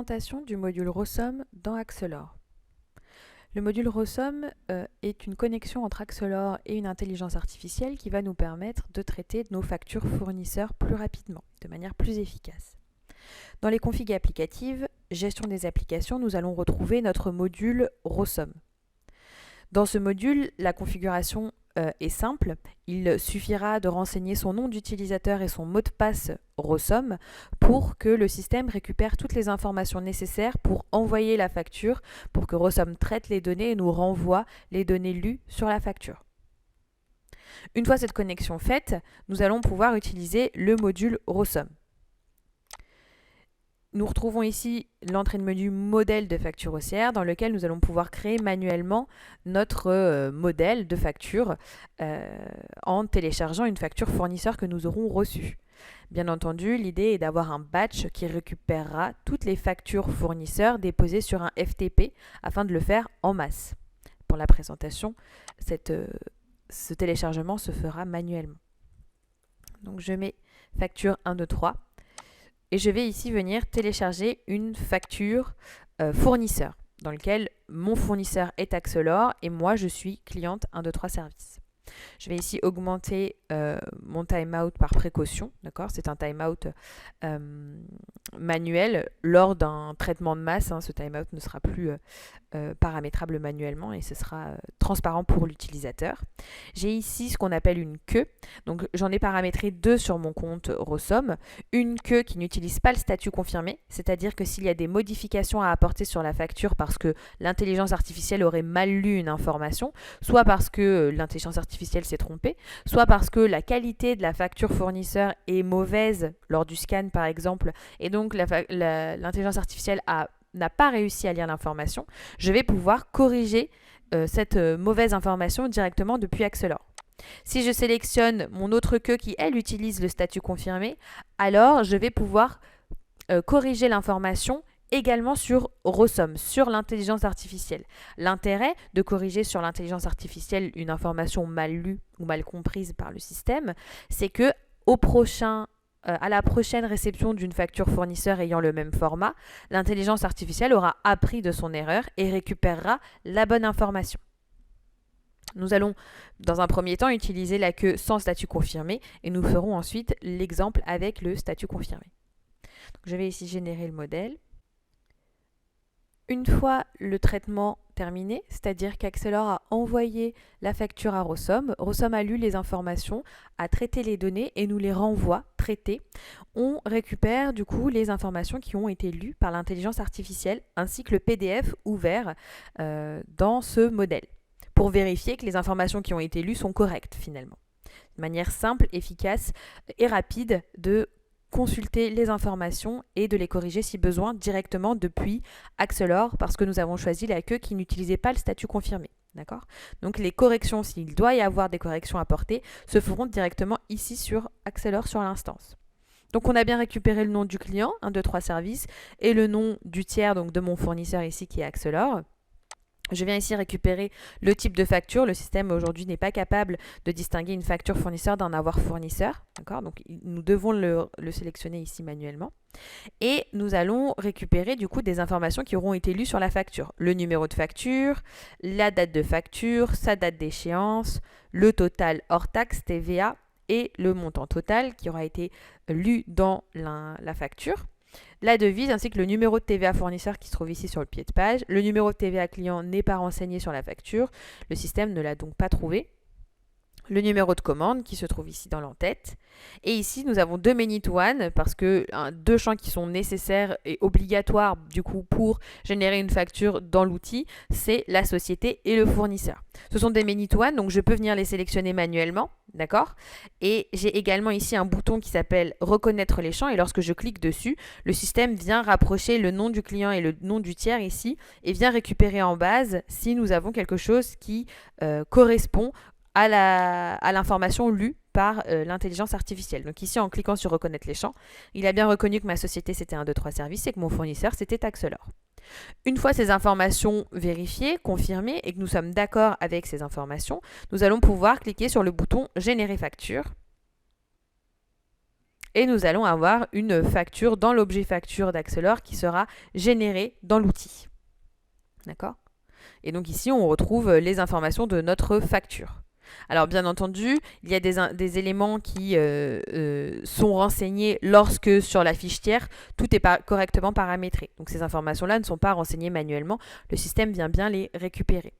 Présentation du module Rosom dans Axelor. Le module Rosom est une connexion entre Axelor et une intelligence artificielle qui va nous permettre de traiter nos factures fournisseurs plus rapidement, de manière plus efficace. Dans les configs applicatives, gestion des applications, nous allons retrouver notre module Rosom. Dans ce module, la configuration est simple. Il suffira de renseigner son nom d'utilisateur et son mot de passe Rosom pour que le système récupère toutes les informations nécessaires pour envoyer la facture, pour que Rosom traite les données et nous renvoie les données lues sur la facture. Une fois cette connexion faite, nous allons pouvoir utiliser le module Rosom. Nous retrouvons ici l'entrée de menu modèle de facture OCR dans lequel nous allons pouvoir créer manuellement notre modèle de facture en téléchargeant une facture fournisseur que nous aurons reçue. Bien entendu, l'idée est d'avoir un batch qui récupérera toutes les factures fournisseurs déposées sur un FTP afin de le faire en masse. Pour la présentation, ce téléchargement se fera manuellement. Donc je mets facture 1, 2, 3. Et je vais ici venir télécharger une facture fournisseur, dans laquelle mon fournisseur est Axelor et moi je suis cliente 1, 2, 3 services. Je vais ici augmenter mon timeout par précaution, d'accord ? C'est un timeout manuel lors d'un traitement de masse. Ce timeout ne sera plus paramétrable manuellement et ce sera transparent pour l'utilisateur. J'ai ici ce qu'on appelle une queue. Donc j'en ai paramétré 2 sur mon compte Rosom. Une queue qui n'utilise pas le statut confirmé, c'est-à-dire que s'il y a des modifications à apporter sur la facture parce que l'intelligence artificielle aurait mal lu une information, soit parce que l'intelligence artificielle s'est trompée, soit parce que la qualité de la facture fournisseur est mauvaise lors du scan par exemple, et donc l'intelligence artificielle n'a pas réussi à lire l'information, je vais pouvoir corriger cette mauvaise information directement depuis Axelor. Si je sélectionne mon autre queue qui, elle, utilise le statut confirmé, alors je vais pouvoir corriger l'information également sur Rosom, sur l'intelligence artificielle. L'intérêt de corriger sur l'intelligence artificielle une information mal lue ou mal comprise par le système, c'est que à la prochaine réception d'une facture fournisseur ayant le même format, l'intelligence artificielle aura appris de son erreur et récupérera la bonne information. Nous allons, dans un premier temps, utiliser la queue sans statut confirmé et nous ferons ensuite l'exemple avec le statut confirmé. Donc, je vais ici générer le modèle. Une fois le traitement terminé, c'est-à-dire qu'Axelor a envoyé la facture à Rosom, Rosom a lu les informations, a traité les données et nous les renvoie traitées, on récupère du coup les informations qui ont été lues par l'intelligence artificielle ainsi que le PDF ouvert dans ce modèle pour vérifier que les informations qui ont été lues sont correctes finalement. De manière simple, efficace et rapide de consulter les informations et de les corriger si besoin directement depuis Axelor parce que nous avons choisi la queue qui n'utilisait pas le statut confirmé. D'accord ? Donc les corrections, s'il doit y avoir des corrections apportées, se feront directement ici sur Axelor sur l'instance. Donc on a bien récupéré le nom du client, 1, 2, 3 services, et le nom du tiers, donc de mon fournisseur ici qui est Axelor. Je viens ici récupérer le type de facture. Le système aujourd'hui n'est pas capable de distinguer une facture fournisseur d'un avoir fournisseur. D'accord ? Donc nous devons le sélectionner ici manuellement. Et nous allons récupérer du coup des informations qui auront été lues sur la facture. Le numéro de facture, la date de facture, sa date d'échéance, le total hors taxe TVA et le montant total qui aura été lu dans la facture. La devise ainsi que le numéro de TVA fournisseur qui se trouve ici sur le pied de page. Le numéro de TVA client n'est pas renseigné sur la facture. Le système ne l'a donc pas trouvé. Le numéro de commande qui se trouve ici dans l'entête. Et ici, nous avons 2 many to one parce que 2 champs qui sont nécessaires et obligatoires du coup pour générer une facture dans l'outil, c'est la société et le fournisseur. Ce sont des many to one, donc je peux venir les sélectionner manuellement, d'accord ? Et j'ai également ici un bouton qui s'appelle reconnaître les champs et lorsque je clique dessus, le système vient rapprocher le nom du client et le nom du tiers ici et vient récupérer en base si nous avons quelque chose qui correspond à l'information lue par l'intelligence artificielle. Donc ici, en cliquant sur reconnaître les champs, il a bien reconnu que ma société c'était 1, 2, 3 services et que mon fournisseur c'était Axelor. Une fois ces informations vérifiées, confirmées et que nous sommes d'accord avec ces informations, nous allons pouvoir cliquer sur le bouton générer facture et nous allons avoir une facture dans l'objet facture d'Axelor qui sera générée dans l'outil. D'accord ? Et donc ici, on retrouve les informations de notre facture. Alors bien entendu, il y a des éléments qui sont renseignés lorsque sur la fiche tiers, tout est correctement paramétré. Donc ces informations-là ne sont pas renseignées manuellement, le système vient bien les récupérer.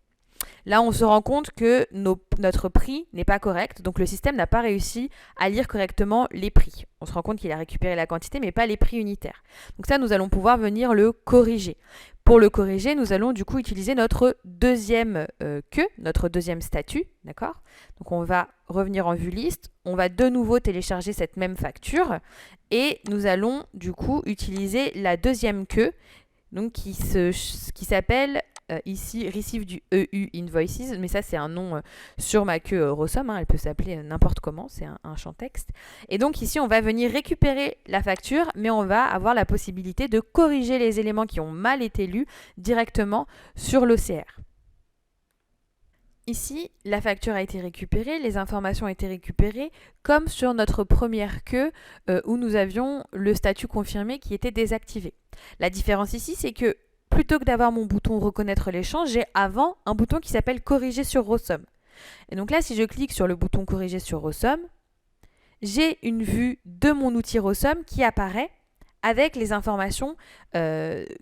Là, on se rend compte que notre prix n'est pas correct, donc le système n'a pas réussi à lire correctement les prix. On se rend compte qu'il a récupéré la quantité, mais pas les prix unitaires. Donc ça, nous allons pouvoir venir le corriger. Pour le corriger, nous allons du coup utiliser notre deuxième queue, notre deuxième statut, d'accord ? Donc on va revenir en vue liste, on va de nouveau télécharger cette même facture, et nous allons du coup utiliser la deuxième queue, donc qui s'appelle ici Receive du EU Invoices, mais ça c'est un nom sur ma queue Rosom, elle peut s'appeler n'importe comment, c'est un champ texte. Et donc ici on va venir récupérer la facture, mais on va avoir la possibilité de corriger les éléments qui ont mal été lus directement sur l'OCR. Ici, la facture a été récupérée, les informations ont été récupérées, comme sur notre première queue où nous avions le statut confirmé qui était désactivé. La différence ici, c'est que plutôt que d'avoir mon bouton reconnaître l'échange, j'ai avant un bouton qui s'appelle corriger sur Rosom. Et donc là, si je clique sur le bouton corriger sur Rosom, j'ai une vue de mon outil Rosom qui apparaît avec les informations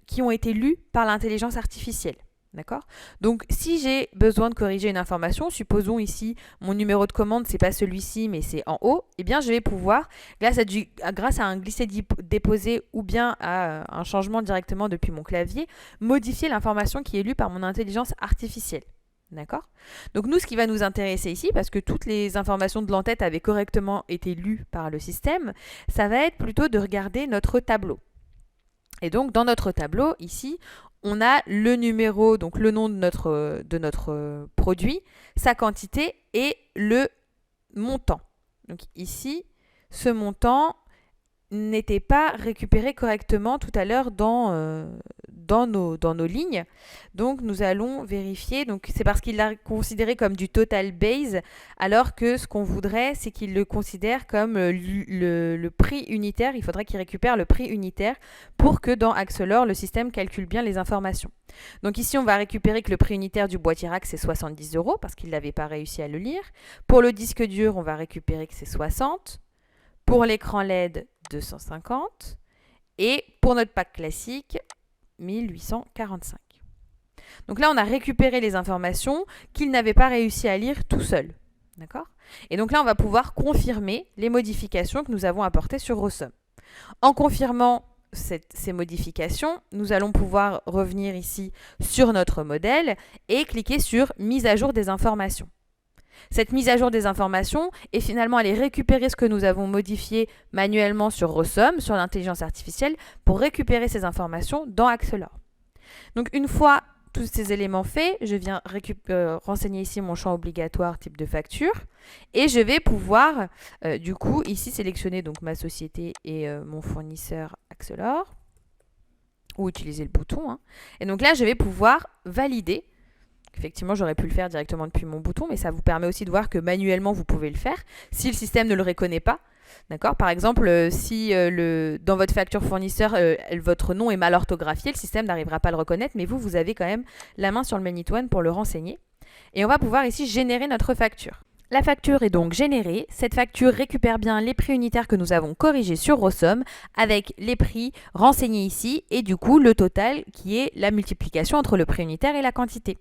qui ont été lues par l'intelligence artificielle. D'accord ? Donc, si j'ai besoin de corriger une information, supposons ici mon numéro de commande, c'est pas celui-ci, mais c'est en haut, eh bien, je vais pouvoir, grâce à un glisser-déposer ou bien à un changement directement depuis mon clavier, modifier l'information qui est lue par mon intelligence artificielle. D'accord ? Donc, nous, ce qui va nous intéresser ici, parce que toutes les informations de l'entête avaient correctement été lues par le système, ça va être plutôt de regarder notre tableau. Et donc, dans notre tableau, ici, on a le numéro, donc le nom de notre produit, sa quantité et le montant. Donc ici, ce montant n'était pas récupéré correctement tout à l'heure dans nos lignes. Donc nous allons vérifier. Donc c'est parce qu'il l'a considéré comme du total base, alors que ce qu'on voudrait, c'est qu'il le considère comme le prix unitaire. Il faudrait qu'il récupère le prix unitaire pour que dans Axelor, le système calcule bien les informations. Donc ici, on va récupérer que le prix unitaire du boîtier rack, c'est 70 € parce qu'il n'avait pas réussi à le lire. Pour le disque dur, on va récupérer que c'est 60. Pour l'écran LED, 250. Et pour notre pack classique, 1845. Donc là, on a récupéré les informations qu'il n'avait pas réussi à lire tout seul. D'accord ? Et donc là, on va pouvoir confirmer les modifications que nous avons apportées sur Rosom. En confirmant ces modifications, nous allons pouvoir revenir ici sur notre modèle et cliquer sur « Mise à jour des informations ». Cette mise à jour des informations est finalement aller récupérer ce que nous avons modifié manuellement sur Rosom, sur l'intelligence artificielle, pour récupérer ces informations dans Axelor. Donc une fois tous ces éléments faits, je viens renseigner ici mon champ obligatoire type de facture et je vais pouvoir du coup ici sélectionner donc ma société et mon fournisseur Axelor ou utiliser le bouton. Et donc là, je vais pouvoir valider. Effectivement, j'aurais pu le faire directement depuis mon bouton, mais ça vous permet aussi de voir que manuellement, vous pouvez le faire si le système ne le reconnaît pas. D'accord ? Par exemple, si dans votre facture fournisseur, votre nom est mal orthographié, le système n'arrivera pas à le reconnaître, mais vous avez quand même la main sur le Manit One pour le renseigner. Et on va pouvoir ici générer notre facture. La facture est donc générée. Cette facture récupère bien les prix unitaires que nous avons corrigés sur Rosom avec les prix renseignés ici et du coup le total qui est la multiplication entre le prix unitaire et la quantité.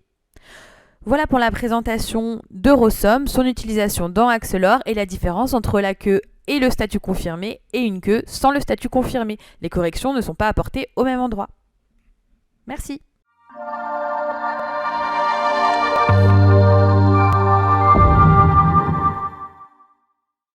Voilà pour la présentation de Rosom, son utilisation dans Axelor et la différence entre la queue et le statut confirmé et une queue sans le statut confirmé. Les corrections ne sont pas apportées au même endroit. Merci.